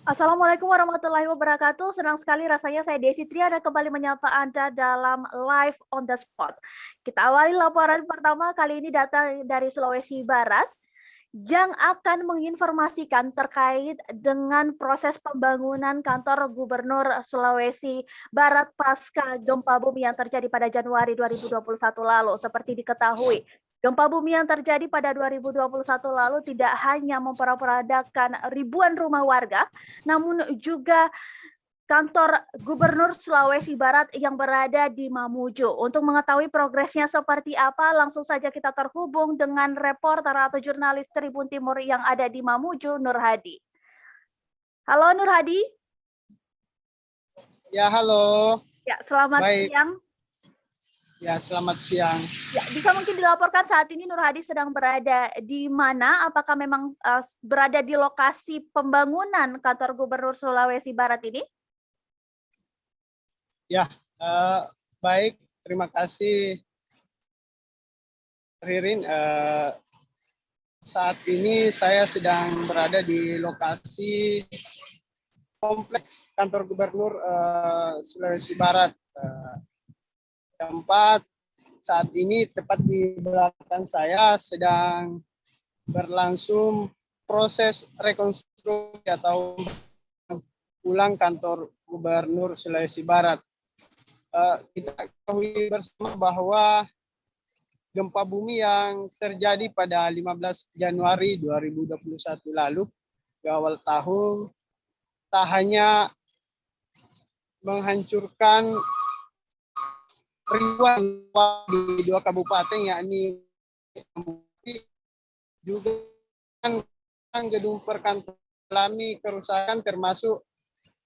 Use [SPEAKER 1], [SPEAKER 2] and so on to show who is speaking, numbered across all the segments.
[SPEAKER 1] Assalamualaikum warahmatullahi wabarakatuh. Senang sekali rasanya saya Desi Triana kembali menyapa Anda dalam Live on the Spot. Kita awali laporan pertama kali ini datang dari Sulawesi Barat yang akan menginformasikan terkait dengan proses pembangunan kantor Gubernur Sulawesi Barat pasca gempa bumi yang terjadi pada Januari 2021 lalu. Seperti diketahui, gempa bumi yang terjadi pada 2021 lalu tidak hanya memporak-porandakan ribuan rumah warga, namun juga kantor Gubernur Sulawesi Barat yang berada di Mamuju. Untuk mengetahui progresnya seperti apa, langsung saja kita terhubung dengan reporter atau jurnalis Tribun Timur yang ada di Mamuju, Nur Hadi. Halo Nur Hadi.
[SPEAKER 2] Ya, halo.
[SPEAKER 1] Ya, selamat siang.
[SPEAKER 2] Ya, selamat siang.
[SPEAKER 1] Ya, bisa mungkin dilaporkan saat ini Nur Hadi sedang berada di mana? Apakah memang berada di lokasi pembangunan kantor Gubernur Sulawesi Barat ini?
[SPEAKER 2] Ya, baik. Terima kasih, Ririn. Saat ini saya sedang berada di lokasi kompleks kantor Gubernur Sulawesi Barat. Tempat saat ini tepat di belakang saya sedang berlangsung proses rekonstruksi atau ulang kantor Gubernur Sulawesi Barat. Kita ketahui bersama bahwa gempa bumi yang terjadi pada 15 Januari 2021 lalu di awal tahun tak hanya menghancurkan ribuan di dua kabupaten, yakni juga gedung perkantoran alami kerusakan, termasuk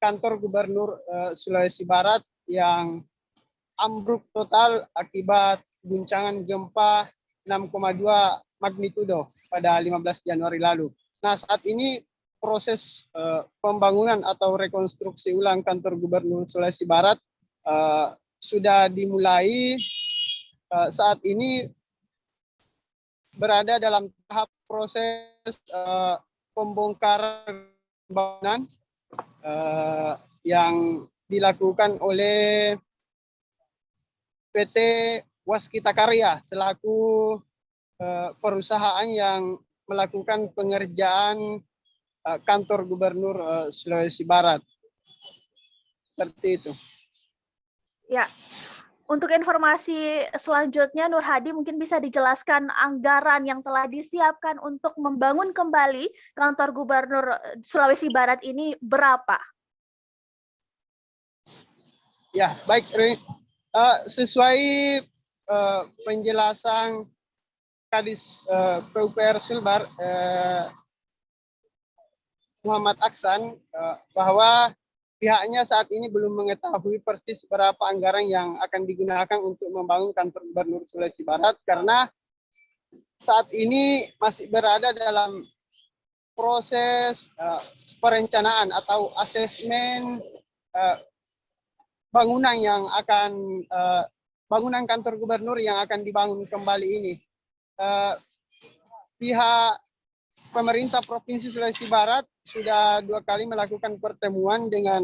[SPEAKER 2] kantor Gubernur Sulawesi Barat yang ambruk total akibat guncangan gempa 6,2 magnitudo pada 15 Januari lalu. Nah, saat ini proses pembangunan atau rekonstruksi ulang kantor Gubernur Sulawesi Barat sudah dimulai. Saat ini berada dalam tahap proses pembongkaran bangunan yang dilakukan oleh PT Waskita Karya selaku perusahaan yang melakukan pengerjaan kantor Gubernur Sulawesi Barat. Seperti itu.
[SPEAKER 1] Ya, untuk informasi selanjutnya Nur Hadi mungkin bisa dijelaskan anggaran yang telah disiapkan untuk membangun kembali kantor Gubernur Sulawesi Barat ini berapa?
[SPEAKER 2] Ya, baik. Sesuai penjelasan Kadis PUPR Sulbar Muhammad Aksan bahwa pihaknya saat ini belum mengetahui persis berapa anggaran yang akan digunakan untuk membangun kantor Gubernur Sulawesi Barat karena saat ini masih berada dalam proses perencanaan atau asesmen bangunan yang akan bangunan kantor gubernur yang akan dibangun kembali ini. Pihak pemerintah Provinsi Sulawesi Barat sudah 2 kali melakukan pertemuan dengan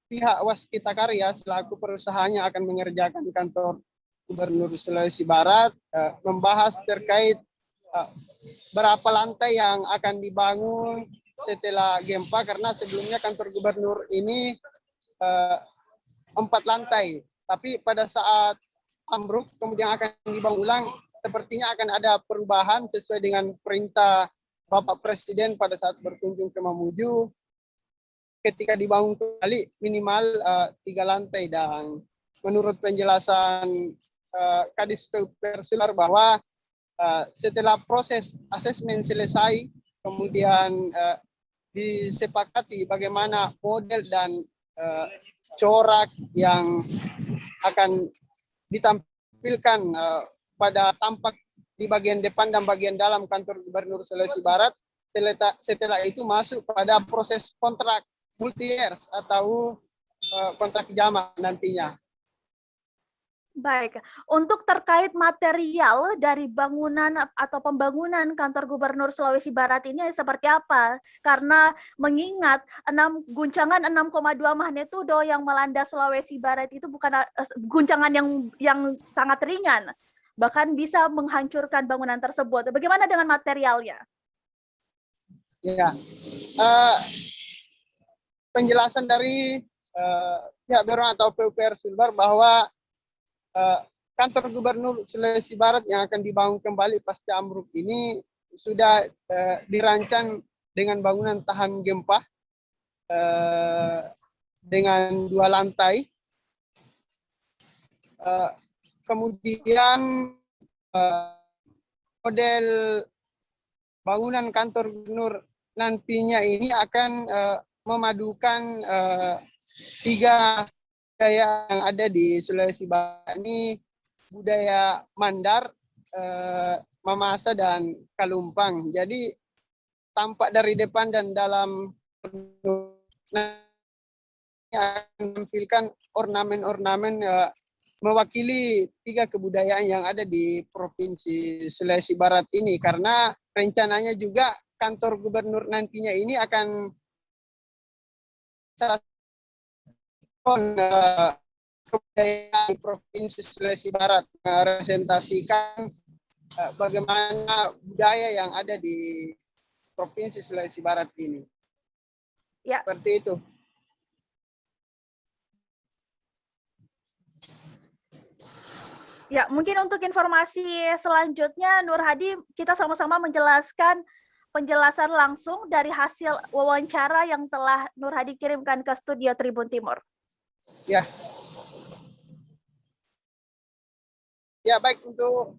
[SPEAKER 2] pihak Waskita Karya selaku perusahaan yang akan mengerjakan kantor Gubernur Sulawesi Barat, membahas terkait berapa lantai yang akan dibangun setelah gempa, karena sebelumnya kantor gubernur ini 4 lantai, tapi pada saat ambruk kemudian akan dibangun ulang, sepertinya akan ada perubahan sesuai dengan perintah Bapak Presiden pada saat berkunjung ke Mamuju. Ketika dibangun kembali minimal 3 lantai, dan menurut penjelasan Kadis PUPR Sulbar bahwa setelah proses asesmen selesai, kemudian disepakati bagaimana model dan corak yang akan ditampilkan pada tampak di bagian depan dan bagian dalam kantor Gubernur Sulawesi Barat. Setelah itu masuk pada proses kontrak multi years atau kontrak jama nantinya.
[SPEAKER 1] Baik, untuk terkait material dari bangunan atau pembangunan kantor Gubernur Sulawesi Barat ini seperti apa? Karena mengingat guncangan 6,2 magnitudo yang melanda Sulawesi Barat itu bukan guncangan yang sangat ringan, bahkan bisa menghancurkan bangunan tersebut. Bagaimana dengan materialnya?
[SPEAKER 2] Ya, penjelasan dari pihak Berwan atau PUPR Sulbar bahwa kantor Gubernur Sulawesi Barat yang akan dibangun kembali pasca ambruk ini sudah dirancang dengan bangunan tahan gempa dengan 2 lantai. Kemudian model bangunan kantor gubernur nantinya ini akan memadukan 3 budaya yang ada di Sulawesi Barat ini, budaya Mandar, Mamasa, dan Kalumpang. Jadi tampak dari depan dan dalam akan menampilkan ornamen-ornamen mewakili 3 kebudayaan yang ada di Provinsi Sulawesi Barat ini, karena rencananya juga kantor gubernur nantinya ini akan kebudayaan di Provinsi Sulawesi Barat, merepresentasikan bagaimana budaya yang ada di Provinsi Sulawesi Barat ini.
[SPEAKER 1] Ya.
[SPEAKER 2] Seperti itu.
[SPEAKER 1] Ya, mungkin untuk informasi selanjutnya, Nur Hadi, kita sama-sama menjelaskan penjelasan langsung dari hasil wawancara yang telah Nur Hadi kirimkan ke studio Tribun Timur.
[SPEAKER 2] Ya. Ya, baik, untuk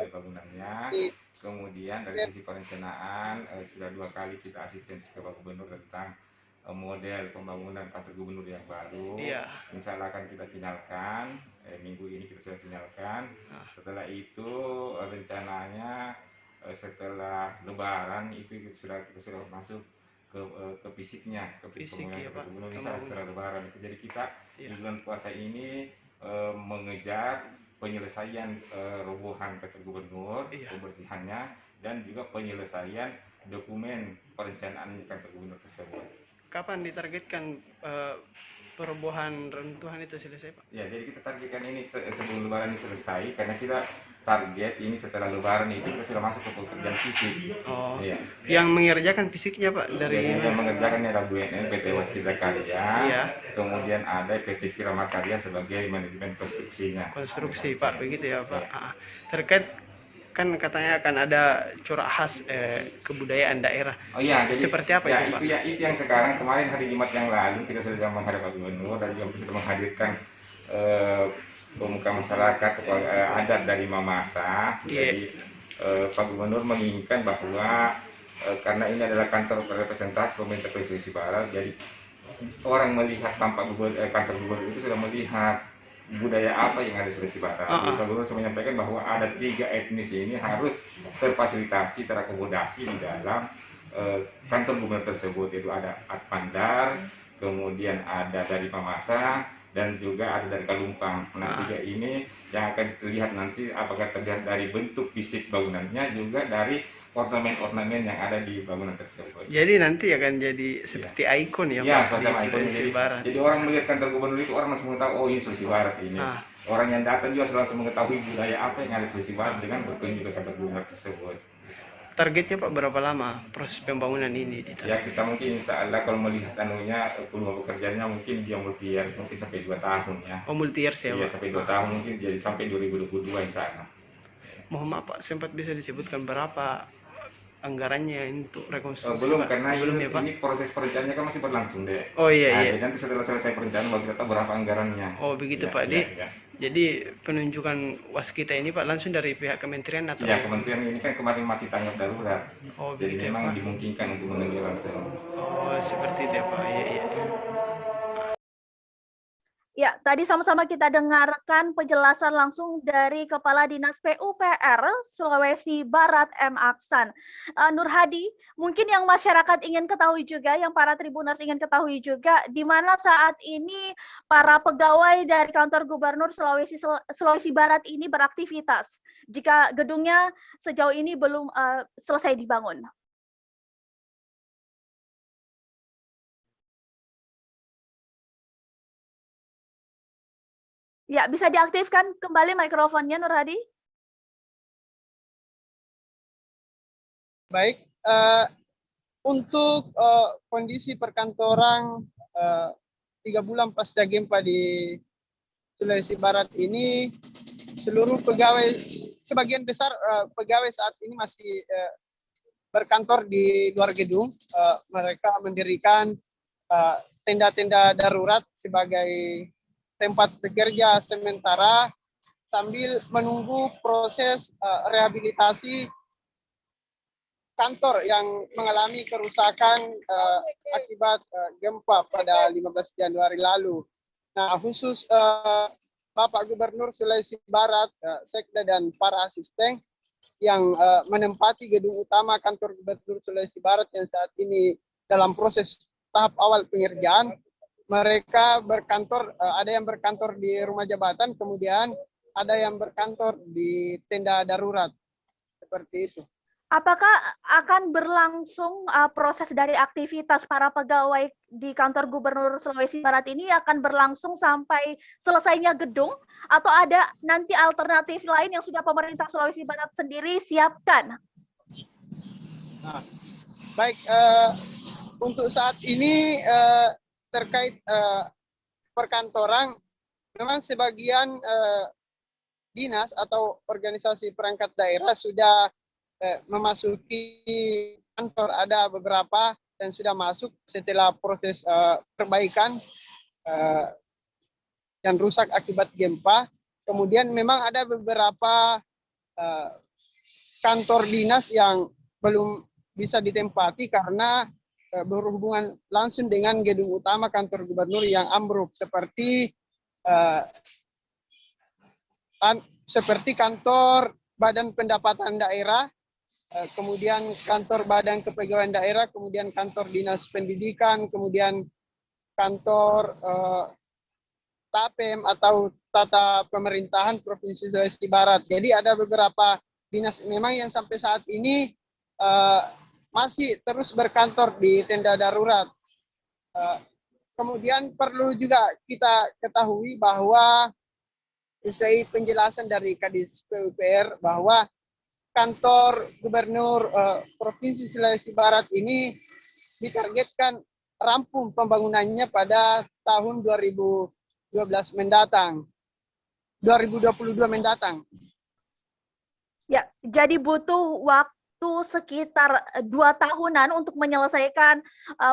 [SPEAKER 3] bangunannya, kemudian dari sisi perencanaan sudah 2 kali kita asistensi ke Pak Gubernur tentang model pembangunan kantor gubernur yang baru. Insya Allah akan kita finalkan, minggu ini kita sudah finalkan. Setelah itu rencananya setelah Lebaran itu kita sudah masuk ke fisiknya, ke pembangunan kantor gubernur setelah Lebaran itu. Jadi kita di bulan puasa ini mengejar penyelesaian robohan kantor gubernur, pembersihannya, dan juga penyelesaian dokumen perencanaan kantor gubernur tersebut.
[SPEAKER 4] Kapan ditargetkan perubahan runtuhan itu selesai, Pak?
[SPEAKER 3] Ya, jadi kita targetkan ini sebelum Lebaran ini selesai, karena kita target ini setelah Lebaran itu kita sudah masuk ke pekerjaan fisik.
[SPEAKER 4] Oh, iya. Yang mengerjakan fisiknya, Pak, dari
[SPEAKER 3] yang mengerjakan ada BUMN PT Waskita Karya, kemudian ada PT Kirama Karya sebagai manajemen konstruksinya.
[SPEAKER 4] Konstruksi, Pak, begitu ya, Pak. Ya. Terkait kan katanya akan ada corak khas kebudayaan daerah.
[SPEAKER 3] Oh iya, jadi
[SPEAKER 4] seperti apa
[SPEAKER 3] ya,
[SPEAKER 4] itu, Pak?
[SPEAKER 3] Itu yang sekarang kemarin hari Jumat yang lalu kita sudah menghadap Pak Gubernur dan juga sudah menghadirkan pemuka masyarakat adat dari Mamasa. Jadi Pak Gubernur menginginkan bahwa karena ini adalah kantor representasi pemerintah Sulawesi Barat, jadi orang melihat tampak kantor gubernur itu sudah melihat budaya apa yang ada di Sulawesi Barat. Pak Gubernur menyampaikan bahwa ada 3 etnis ini harus terfasilitasi, terakomodasi di dalam kantor gubernur tersebut, yaitu ada Mandar, kemudian ada dari Mamasa, dan juga ada dari Kalumpang. Nah, 3 ini yang akan terlihat nanti apakah terlihat dari bentuk fisik bangunannya, juga dari ornamen-ornamen yang ada di bangunan tersebut.
[SPEAKER 4] Jadi nanti akan jadi seperti ikon ya,
[SPEAKER 3] Pak,
[SPEAKER 4] di Sulawesi Barat.
[SPEAKER 3] Jadi orang melihat kantor gubernur itu orang langsung mengetahui, oh ini Sulawesi Barat ini. Orang yang datang juga langsung mengetahui budaya apa yang ada di Sulawesi Barat dengan berkunjung ke kantor gubernur tersebut.
[SPEAKER 4] Targetnya, Pak, berapa lama proses pembangunan ini?
[SPEAKER 3] Ya, kita mungkin insya Allah kalau melihat peluang pekerjaannya mungkin dia multi years, mungkin sampai 2 tahun ya.
[SPEAKER 4] Oh, multi years ya, Pak?
[SPEAKER 3] Iya, sampai 2 tahun mungkin, jadi sampai 2022 insya Allah.
[SPEAKER 4] Mohon maaf, Pak, sempat bisa disebutkan berapa anggarannya untuk rekonstruksi?
[SPEAKER 3] Belum,
[SPEAKER 4] Pak?
[SPEAKER 3] karena
[SPEAKER 4] belum, ya, Pak?
[SPEAKER 3] ini proses perencanaannya kan masih berlangsung deh.
[SPEAKER 4] Oh iya.
[SPEAKER 3] Jadi nanti setelah selesai perencanaan baru kita tahu berapa anggarannya.
[SPEAKER 4] Oh begitu ya, Pak. Jadi penunjukan waskita ini, Pak, langsung dari pihak kementerian atau?
[SPEAKER 3] Ya, kementerian ini kan kemarin masih tanggap darurat.
[SPEAKER 4] Oh,
[SPEAKER 3] jadi memang dimungkinkan untuk menunjuk langsung.
[SPEAKER 4] Oh seperti itu ya, Pak. Iya.
[SPEAKER 1] Ya, tadi sama-sama kita dengarkan penjelasan langsung dari Kepala Dinas PUPR Sulawesi Barat M. Aksan. Nur Hadi, mungkin yang masyarakat ingin ketahui juga, yang para tribuners ingin ketahui juga, di mana saat ini para pegawai dari kantor Gubernur Sulawesi Barat ini beraktivitas, jika gedungnya sejauh ini belum selesai dibangun. Ya, bisa diaktifkan kembali mikrofonnya, Nur Hadi.
[SPEAKER 2] Baik, untuk kondisi perkantoran 3 bulan pasca gempa di Sulawesi Barat ini, seluruh pegawai, sebagian besar pegawai saat ini masih berkantor di luar gedung. Mereka mendirikan tenda-tenda darurat sebagai tempat bekerja sementara sambil menunggu proses rehabilitasi kantor yang mengalami kerusakan akibat gempa pada 15 Januari lalu. Nah, khusus Bapak Gubernur Sulawesi Barat, Sekda dan para asisten yang menempati gedung utama kantor Gubernur Sulawesi Barat yang saat ini dalam proses tahap awal pengerjaan. Mereka berkantor, ada yang berkantor di rumah jabatan, kemudian ada yang berkantor di tenda darurat. Seperti itu.
[SPEAKER 1] Apakah akan berlangsung proses dari aktivitas para pegawai di kantor Gubernur Sulawesi Barat ini akan berlangsung sampai selesainya gedung, atau ada nanti alternatif lain yang sudah pemerintah Sulawesi Barat sendiri siapkan?
[SPEAKER 2] Nah, baik, untuk saat ini terkait perkantoran, memang sebagian dinas atau organisasi perangkat daerah sudah memasuki kantor. Ada beberapa yang sudah masuk setelah proses perbaikan yang rusak akibat gempa. Kemudian memang ada beberapa kantor dinas yang belum bisa ditempati karena berhubungan langsung dengan gedung utama kantor gubernur yang ambruk, seperti kantor Badan Pendapatan Daerah, kemudian kantor Badan Kepegawaian Daerah, kemudian kantor Dinas Pendidikan, kemudian kantor TAPEM atau Tata Pemerintahan Provinsi Sulawesi Barat. Jadi ada beberapa dinas memang yang sampai saat ini masih terus berkantor di tenda darurat. Kemudian perlu juga kita ketahui bahwa usai penjelasan dari Kadis PUPR bahwa kantor Gubernur Provinsi Sulawesi Barat ini ditargetkan rampung pembangunannya pada tahun 2022 mendatang.
[SPEAKER 1] Ya, jadi butuh waktu sekitar 2 tahunan untuk menyelesaikan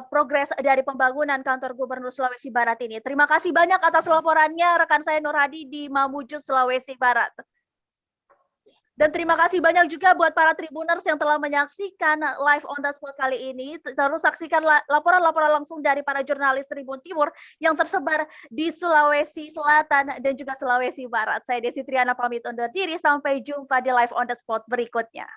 [SPEAKER 1] progres dari pembangunan kantor Gubernur Sulawesi Barat ini. Terima kasih banyak atas laporannya rekan saya Nur Hadi di Mamuju, Sulawesi Barat. Dan terima kasih banyak juga buat para tribuners yang telah menyaksikan live on the spot kali ini. Terus saksikan laporan-laporan langsung dari para jurnalis Tribun Timur yang tersebar di Sulawesi Selatan dan juga Sulawesi Barat. Saya Desi Triana pamit undur diri, sampai jumpa di live on the spot berikutnya.